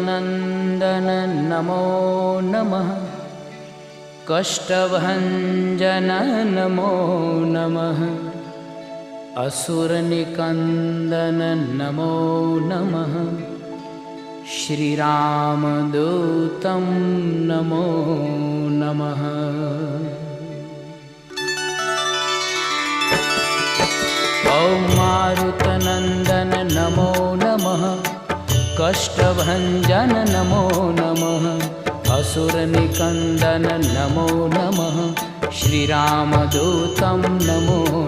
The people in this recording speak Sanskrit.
मारुतनन्दन नमो नमः। कष्टभञ्जन नमो नमः। असुरनिकन्दन नमो नमः। श्रीरामदूतं नमो नमः। ॐ मारुतनन्दन नमो नमः। कष्टभञ्जन नमो नमः। असुरनिकन्दन नमो नमः। श्रीरामदूतं नमो